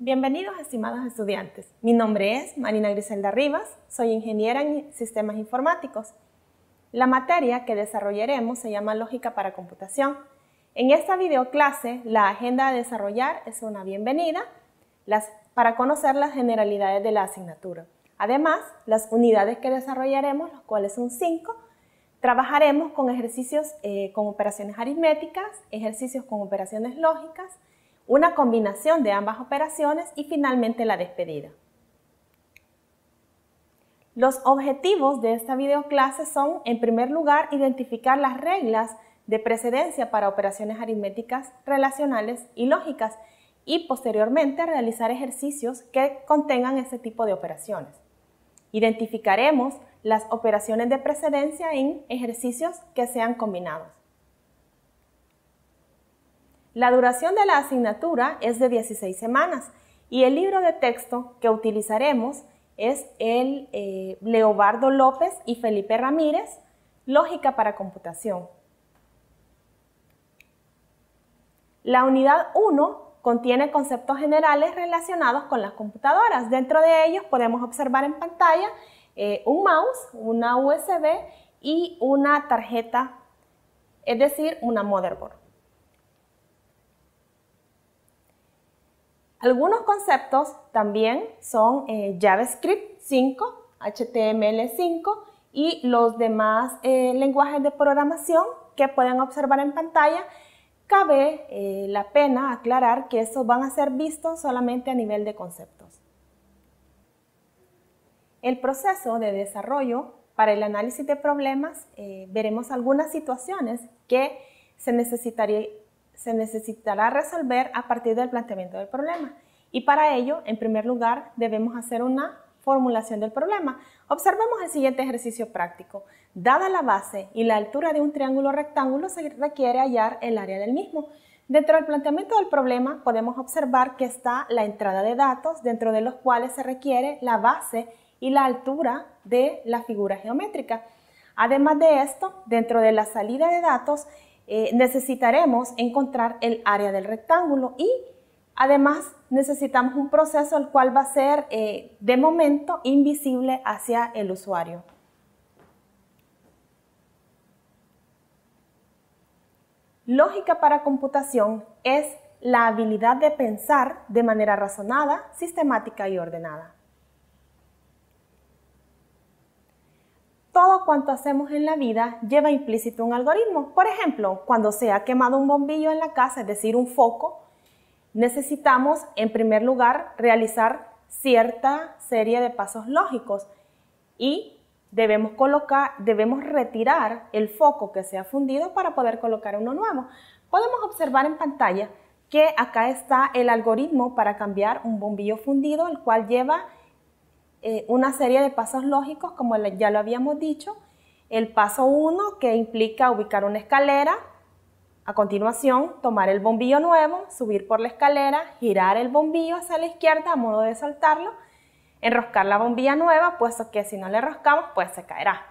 Bienvenidos, estimados estudiantes. Mi nombre es Marina Griselda Rivas, soy ingeniera en sistemas informáticos. La materia que desarrollaremos se llama Lógica para Computación. En esta videoclase, la agenda a desarrollar es una bienvenida para conocer las generalidades de la asignatura. Además, las unidades que desarrollaremos, las cuales son 5, trabajaremos con ejercicios con operaciones aritméticas, ejercicios con operaciones lógicas, una combinación de ambas operaciones y finalmente la despedida. Los objetivos de esta videoclase son, en primer lugar, identificar las reglas de precedencia para operaciones aritméticas, relacionales y lógicas y posteriormente realizar ejercicios que contengan este tipo de operaciones. Identificaremos las operaciones de precedencia en ejercicios que sean combinados. La duración de la asignatura es de 16 semanas y el libro de texto que utilizaremos es el Leobardo López y Felipe Ramírez, Lógica para Computación. La unidad 1 contiene conceptos generales relacionados con las computadoras. Dentro de ellos podemos observar en pantalla un mouse, una USB y una tarjeta, es decir, una motherboard. Algunos conceptos también son JavaScript 5, HTML5 y los demás lenguajes de programación que pueden observar en pantalla. Cabe la pena aclarar que estos van a ser vistos solamente a nivel de conceptos. El proceso de desarrollo para el análisis de problemas, veremos algunas situaciones que se necesitará resolver a partir del planteamiento del problema. Y para ello, en primer lugar, debemos hacer una formulación del problema. Observemos el siguiente ejercicio práctico. Dada la base y la altura de un triángulo rectángulo, se requiere hallar el área del mismo. Dentro del planteamiento del problema, podemos observar que está la entrada de datos, dentro de los cuales se requiere la base y la altura de la figura geométrica. Además de esto, dentro de la salida de datos, necesitaremos encontrar el área del rectángulo y además necesitamos un proceso el cual va a ser de momento invisible hacia el usuario. Lógica para computación es la habilidad de pensar de manera razonada, sistemática y ordenada. Todo cuanto hacemos en la vida lleva implícito un algoritmo. Por ejemplo, cuando se ha quemado un bombillo en la casa, es decir, un foco, necesitamos, en primer lugar, realizar cierta serie de pasos lógicos y debemos retirar el foco que se ha fundido para poder colocar uno nuevo. Podemos observar en pantalla que acá está el algoritmo para cambiar un bombillo fundido, el cual lleva una serie de pasos lógicos, como ya lo habíamos dicho. El paso 1, que implica ubicar una escalera. A continuación, tomar el bombillo nuevo, subir por la escalera, girar el bombillo hacia la izquierda a modo de soltarlo, enroscar la bombilla nueva, puesto que si no le enroscamos, pues se caerá.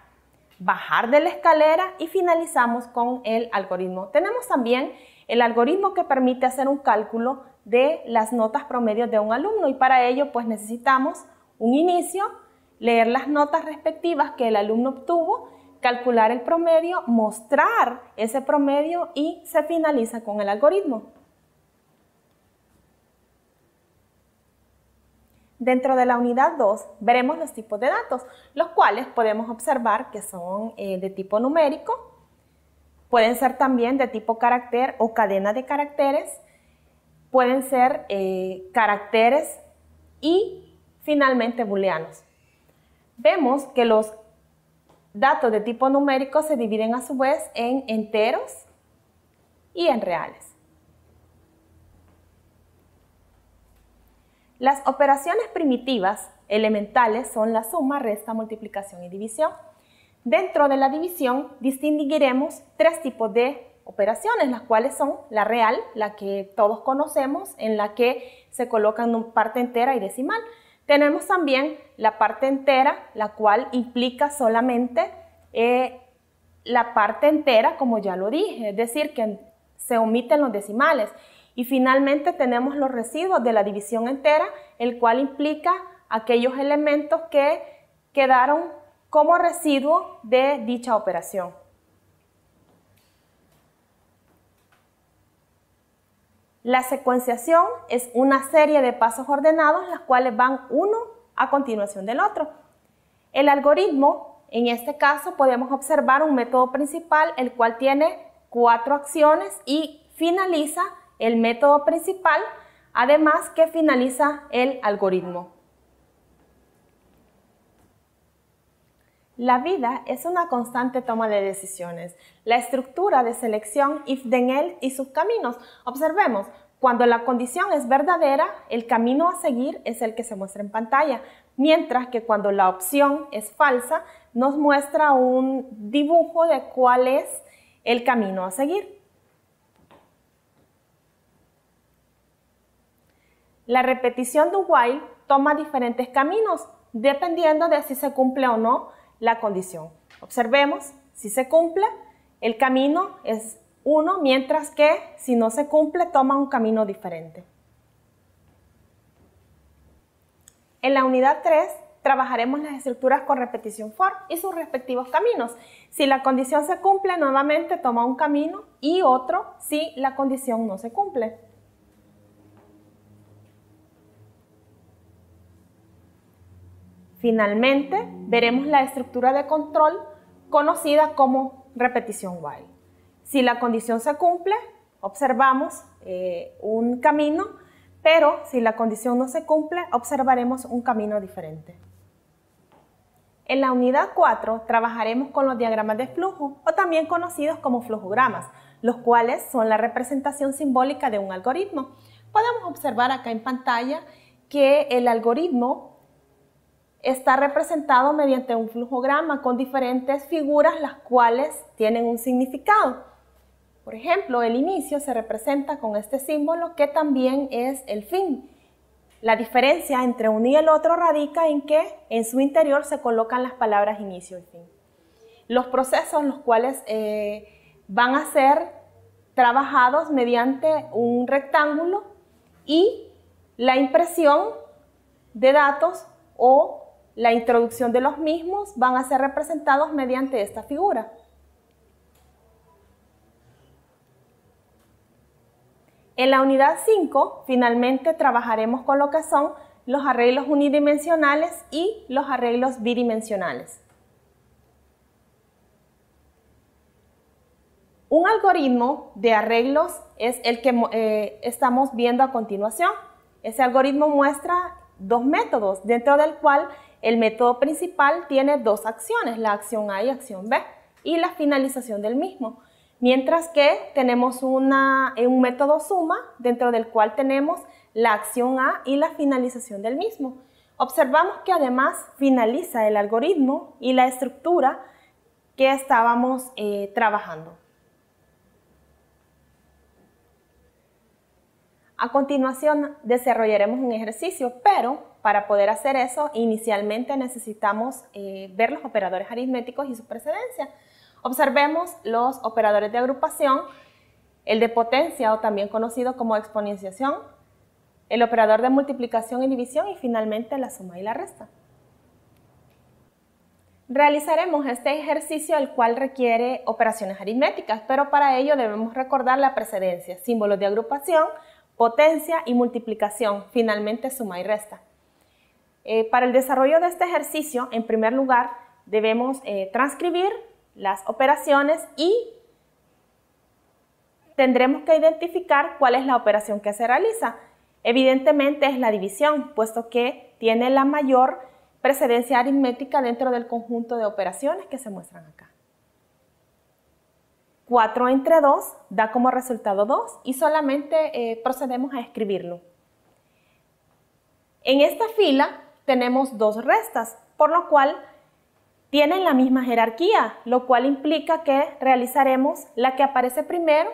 Bajar de la escalera y finalizamos con el algoritmo. Tenemos también el algoritmo que permite hacer un cálculo de las notas promedios de un alumno y para ello pues necesitamos un inicio, leer las notas respectivas que el alumno obtuvo, calcular el promedio, mostrar ese promedio y se finaliza con el algoritmo. Dentro de la unidad 2 veremos los tipos de datos, los cuales podemos observar que son de tipo numérico, pueden ser también de tipo carácter o cadena de caracteres, pueden ser caracteres y finalmente booleanos. Vemos que los datos de tipo numérico se dividen a su vez en enteros y en reales. Las operaciones primitivas elementales son la suma, resta, multiplicación y división. Dentro de la división distinguiremos 3 tipos de operaciones, las cuales son la real, la que todos conocemos, en la que se colocan parte entera y decimal. Tenemos también la parte entera, la cual implica solamente la parte entera, como ya lo dije, es decir, que se omiten los decimales. Y finalmente tenemos los residuos de la división entera, el cual implica aquellos elementos que quedaron como residuo de dicha operación. La secuenciación es una serie de pasos ordenados, las cuales van uno a continuación del otro. El algoritmo, en este caso, podemos observar un método principal, el cual tiene 4 acciones y finaliza el método principal, además que finaliza el algoritmo. La vida es una constante toma de decisiones. La estructura de selección if then else y sus caminos. Observemos, cuando la condición es verdadera, el camino a seguir es el que se muestra en pantalla, mientras que cuando la opción es falsa, nos muestra un dibujo de cuál es el camino a seguir. La repetición do while toma diferentes caminos, dependiendo de si se cumple o no la condición. Observemos, si se cumple, el camino es 1, mientras que si no se cumple, toma un camino diferente. En la unidad 3, trabajaremos las estructuras con repetición for y sus respectivos caminos. Si la condición se cumple, nuevamente toma un camino y otro si la condición no se cumple. Finalmente, veremos la estructura de control conocida como repetición while. Si la condición se cumple, observamos un camino, pero si la condición no se cumple, observaremos un camino diferente. En la unidad 4 trabajaremos con los diagramas de flujo, o también conocidos como flujogramas, los cuales son la representación simbólica de un algoritmo. Podemos observar acá en pantalla que el algoritmo está representado mediante un flujograma con diferentes figuras, las cuales tienen un significado. Por ejemplo, el inicio se representa con este símbolo que también es el fin. La diferencia entre uno y el otro radica en que en su interior se colocan las palabras inicio y fin. Los procesos los cuales van a ser trabajados mediante un rectángulo y la impresión de datos o la introducción de los mismos van a ser representados mediante esta figura. En la unidad 5, finalmente trabajaremos con lo que son los arreglos unidimensionales y los arreglos bidimensionales. Un algoritmo de arreglos es el que estamos viendo a continuación. Ese algoritmo muestra 2 métodos, dentro del cual el método principal tiene 2 acciones, la acción A y acción B, y la finalización del mismo. Mientras que tenemos un método suma, dentro del cual tenemos la acción A y la finalización del mismo. Observamos que además finaliza el algoritmo y la estructura que estábamos trabajando. A continuación desarrollaremos un ejercicio, pero para poder hacer eso inicialmente necesitamos ver los operadores aritméticos y su precedencia. Observemos los operadores de agrupación, el de potencia o también conocido como exponenciación, el operador de multiplicación y división y finalmente la suma y la resta. Realizaremos este ejercicio el cual requiere operaciones aritméticas, pero para ello debemos recordar la precedencia, símbolos de agrupación, potencia y multiplicación, finalmente suma y resta. Para el desarrollo de este ejercicio, en primer lugar, debemos transcribir las operaciones y tendremos que identificar cuál es la operación que se realiza. Evidentemente es la división, puesto que tiene la mayor precedencia aritmética dentro del conjunto de operaciones que se muestran acá. 4 entre 2 da como resultado 2 y solamente procedemos a escribirlo. En esta fila tenemos 2 restas, por lo cual tienen la misma jerarquía, lo cual implica que realizaremos la que aparece primero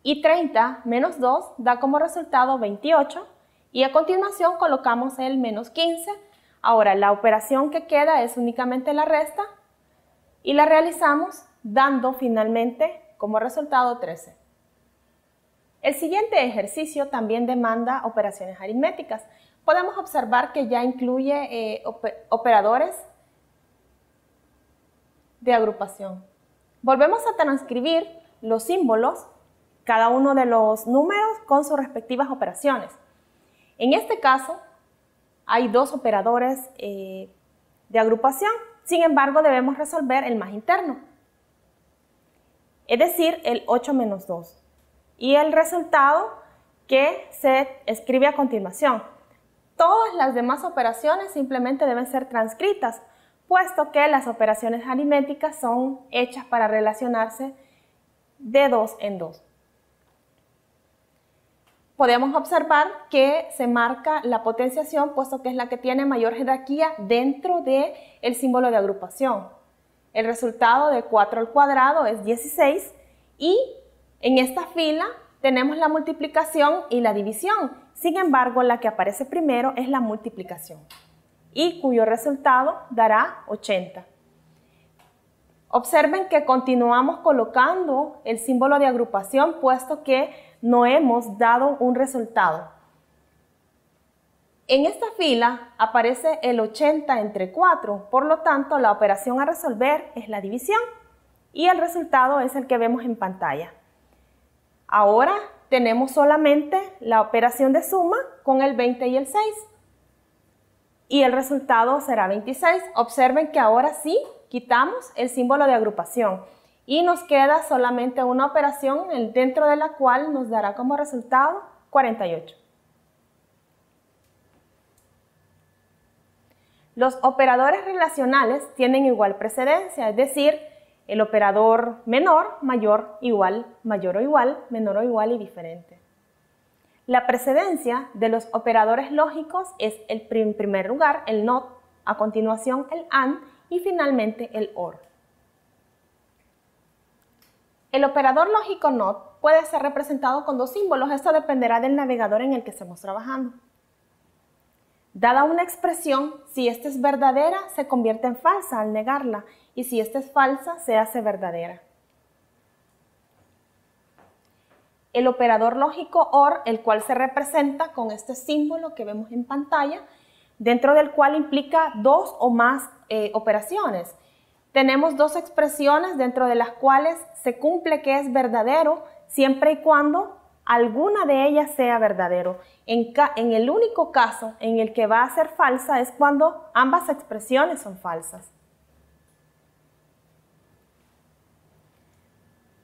y 30 menos 2 da como resultado 28 y a continuación colocamos el menos 15. Ahora la operación que queda es únicamente la resta y la realizamos dando finalmente como resultado 13. El siguiente ejercicio también demanda operaciones aritméticas. Podemos observar que ya incluye operadores de agrupación. Volvemos a transcribir los símbolos, cada uno de los números con sus respectivas operaciones. En este caso, hay dos operadores de agrupación, sin embargo debemos resolver el más interno, es decir, el 8 menos 2. Y el resultado que se escribe a continuación. Todas las demás operaciones simplemente deben ser transcritas, puesto que las operaciones aritméticas son hechas para relacionarse de dos en dos. Podemos observar que se marca la potenciación, puesto que es la que tiene mayor jerarquía dentro del símbolo de agrupación. El resultado de 4 al cuadrado es 16 y en esta fila tenemos la multiplicación y la división. Sin embargo, la que aparece primero es la multiplicación y cuyo resultado dará 80. Observen que continuamos colocando el símbolo de agrupación, puesto que no hemos dado un resultado. En esta fila aparece el 80 entre 4, por lo tanto la operación a resolver es la división y el resultado es el que vemos en pantalla. Ahora tenemos solamente la operación de suma con el 20 y el 6 y el resultado será 26. Observen que ahora sí quitamos el símbolo de agrupación y nos queda solamente una operación dentro de la cual nos dará como resultado 48. Los operadores relacionales tienen igual precedencia, es decir, el operador menor, mayor, igual, mayor o igual, menor o igual y diferente. La precedencia de los operadores lógicos es en primer lugar el NOT, a continuación el AND y finalmente el OR. El operador lógico NOT puede ser representado con dos símbolos, esto dependerá del navegador en el que estemos trabajando. Dada una expresión, si esta es verdadera, se convierte en falsa al negarla, y si esta es falsa, se hace verdadera. El operador lógico OR, el cual se representa con este símbolo que vemos en pantalla, dentro del cual implica dos o más operaciones. Tenemos dos expresiones dentro de las cuales se cumple que es verdadero, siempre y cuando alguna de ellas sea verdadero. En el único caso en el que va a ser falsa es cuando ambas expresiones son falsas.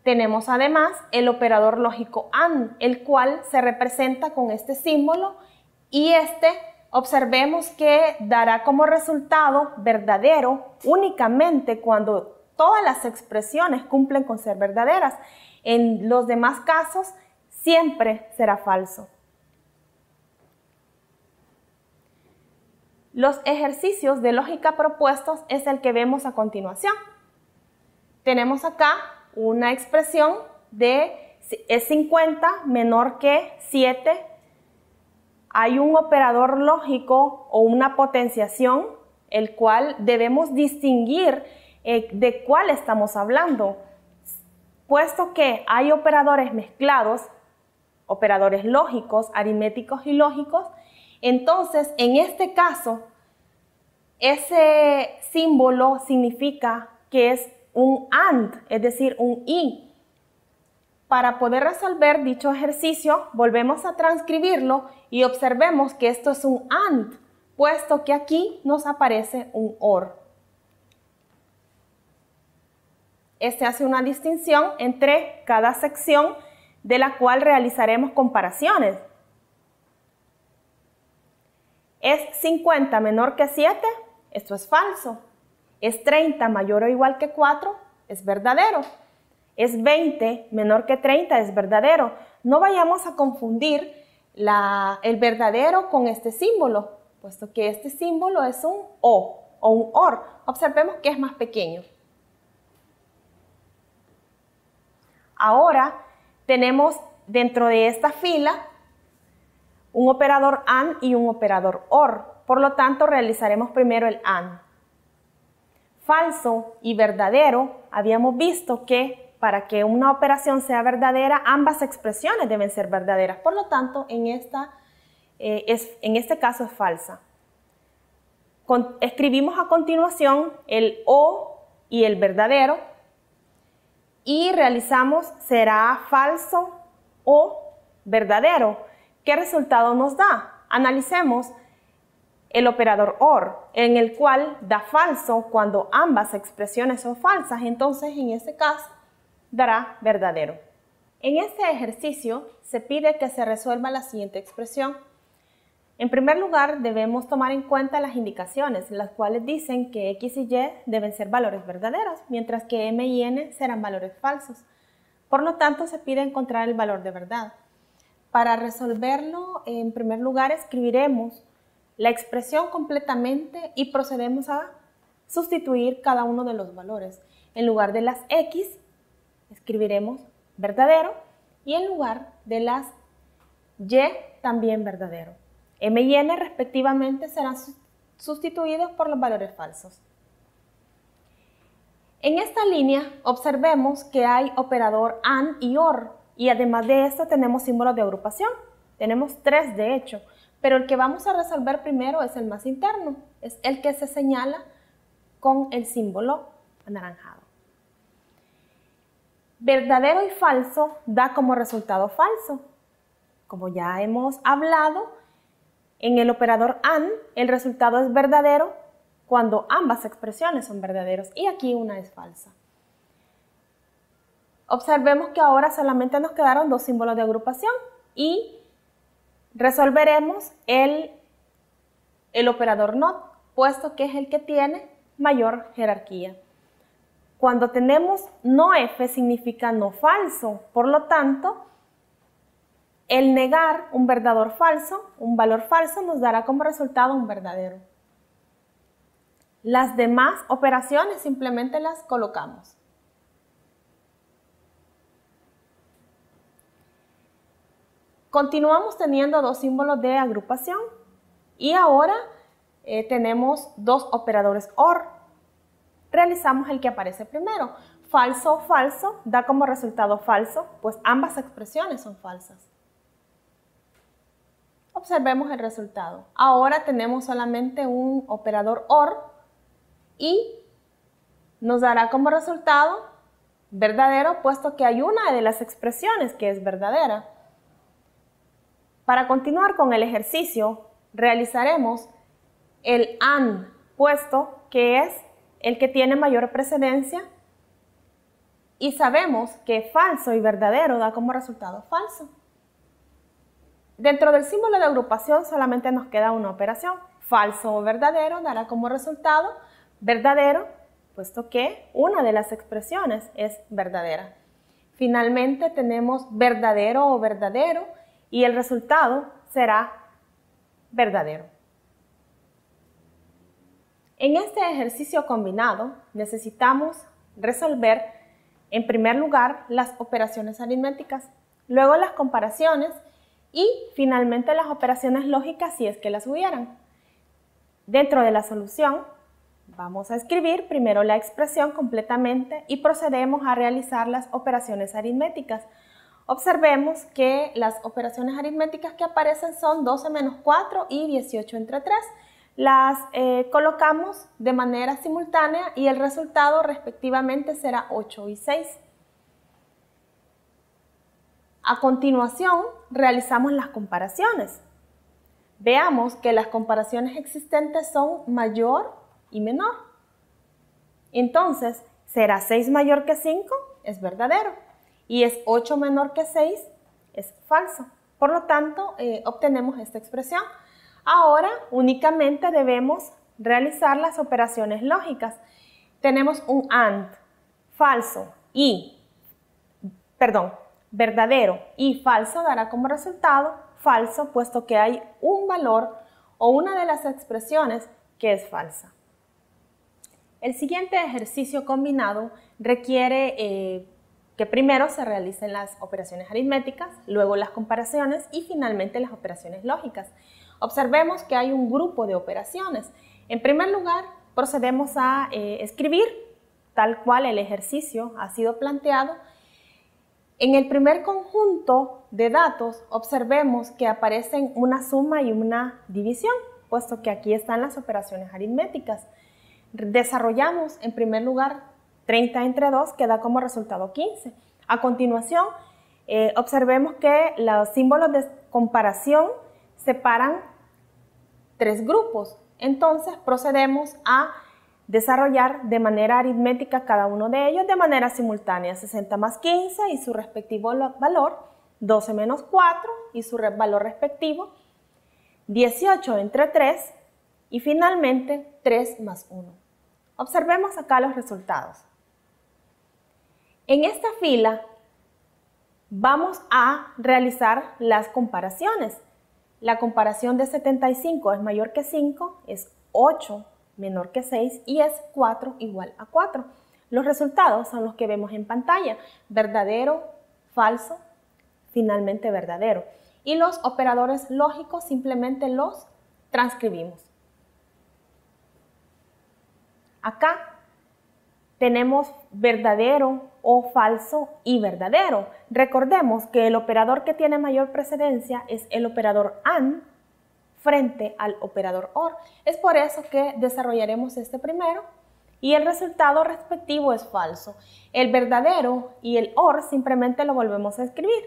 Tenemos además el operador lógico AND, el cual se representa con este símbolo y observemos que dará como resultado verdadero únicamente cuando todas las expresiones cumplen con ser verdaderas. En los demás casos siempre será falso. Los ejercicios de lógica propuestos es el que vemos a continuación. Tenemos acá una expresión de es 50 menor que 7. Hay un operador lógico o una potenciación, el cual debemos distinguir de cuál estamos hablando, puesto que hay operadores mezclados, operadores lógicos, aritméticos y lógicos. Entonces, en este caso, ese símbolo significa que es un AND, es decir, un y. Para poder resolver dicho ejercicio, volvemos a transcribirlo y observemos que esto es un AND, puesto que aquí nos aparece un OR. Hace una distinción entre cada sección de la cual realizaremos comparaciones. ¿Es 50 menor que 7? Esto es falso. ¿Es 30 mayor o igual que 4? Es verdadero. ¿Es 20 menor que 30? Es verdadero. No vayamos a confundir el verdadero con este símbolo, puesto que este símbolo es un O o un OR. Observemos que es más pequeño. Ahora tenemos dentro de esta fila un operador AND y un operador OR. Por lo tanto, realizaremos primero el AND. Falso y verdadero, habíamos visto que para que una operación sea verdadera, ambas expresiones deben ser verdaderas. Por lo tanto, en este caso es falsa. Escribimos a continuación el o y el verdadero y realizamos será falso o verdadero. ¿Qué resultado nos da? Analicemos el operador OR, en el cual da falso cuando ambas expresiones son falsas. Entonces, en este caso, dará verdadero. En este ejercicio se pide que se resuelva la siguiente expresión. En primer lugar, debemos tomar en cuenta las indicaciones, las cuales dicen que X y Y deben ser valores verdaderos, mientras que M y N serán valores falsos. Por lo tanto, se pide encontrar el valor de verdad. Para resolverlo, en primer lugar, escribiremos la expresión completamente y procedemos a sustituir cada uno de los valores. En lugar de las X, escribiremos verdadero y en lugar de las Y, también verdadero. M y N respectivamente serán sustituidos por los valores falsos. En esta línea observemos que hay operador AND y OR y además de esto tenemos símbolos de agrupación. Tenemos 3 de hecho, pero el que vamos a resolver primero es el más interno, es el que se señala con el símbolo anaranjado. Verdadero y falso da como resultado falso. Como ya hemos hablado, en el operador AND el resultado es verdadero cuando ambas expresiones son verdaderos y aquí una es falsa. Observemos que ahora solamente nos quedaron 2 símbolos de agrupación y resolveremos el operador NOT, puesto que es el que tiene mayor jerarquía. Cuando tenemos no F significa no falso, por lo tanto, el negar un valor falso nos dará como resultado un verdadero. Las demás operaciones simplemente las colocamos. Continuamos teniendo 2 símbolos de agrupación y ahora tenemos 2 operadores OR. Realizamos el que aparece primero. Falso o falso da como resultado falso, pues ambas expresiones son falsas. Observemos el resultado. Ahora tenemos solamente un operador OR y nos dará como resultado verdadero, puesto que hay una de las expresiones que es verdadera. Para continuar con el ejercicio, realizaremos el AND, puesto que es el que tiene mayor precedencia y sabemos que falso y verdadero da como resultado falso. Dentro del símbolo de agrupación solamente nos queda una operación. Falso o verdadero dará como resultado verdadero, puesto que una de las expresiones es verdadera. Finalmente tenemos verdadero o verdadero y el resultado será verdadero. En este ejercicio combinado necesitamos resolver en primer lugar las operaciones aritméticas, luego las comparaciones y finalmente las operaciones lógicas si es que las hubieran. Dentro de la solución vamos a escribir primero la expresión completamente y procedemos a realizar las operaciones aritméticas. Observemos que las operaciones aritméticas que aparecen son 12 menos 4 y 18 entre 3. Las colocamos de manera simultánea y el resultado respectivamente será 8 y 6. A continuación, realizamos las comparaciones. Veamos que las comparaciones existentes son mayor y menor. Entonces, será 6 mayor que 5, es verdadero. Y es 8 menor que 6, es falso. Por lo tanto, obtenemos esta expresión. Ahora, únicamente debemos realizar las operaciones lógicas. Tenemos un AND, verdadero y falso dará como resultado falso, puesto que hay un valor o una de las expresiones que es falsa. El siguiente ejercicio combinado requiere que primero se realicen las operaciones aritméticas, luego las comparaciones y finalmente las operaciones lógicas. Observemos que hay un grupo de operaciones. En primer lugar, procedemos a escribir tal cual el ejercicio ha sido planteado En el primer conjunto de datos observemos que aparecen una suma y una división, puesto que aquí están las operaciones aritméticas. Desarrollamos en primer lugar 30 entre 2, que da como resultado 15. A continuación, observemos que los símbolos de comparación separan 3 grupos. Entonces procedemos a desarrollar de manera aritmética cada uno de ellos de manera simultánea. 60 más 15 y su respectivo valor, 12 menos 4 y su valor respectivo, 18 entre 3 y finalmente 3 más 1. Observemos acá los resultados. En esta fila vamos a realizar las comparaciones. La comparación de 75 es mayor que 5, es 8 menor que 6 y es 4 igual a 4. Los resultados son los que vemos en pantalla: verdadero, falso, finalmente verdadero. Y los operadores lógicos simplemente los transcribimos. Acá tenemos verdadero o falso y verdadero. Recordemos que el operador que tiene mayor precedencia es el operador AND frente al operador OR. Es por eso que desarrollaremos este primero y el resultado respectivo es falso. El verdadero y el OR simplemente lo volvemos a escribir.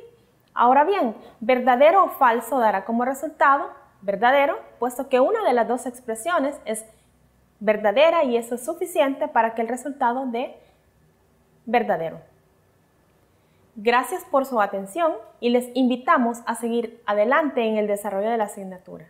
Ahora bien, verdadero o falso dará como resultado verdadero, puesto que una de las dos expresiones es verdadera y eso es suficiente para que el resultado dé verdadero. Gracias por su atención y les invitamos a seguir adelante en el desarrollo de la asignatura.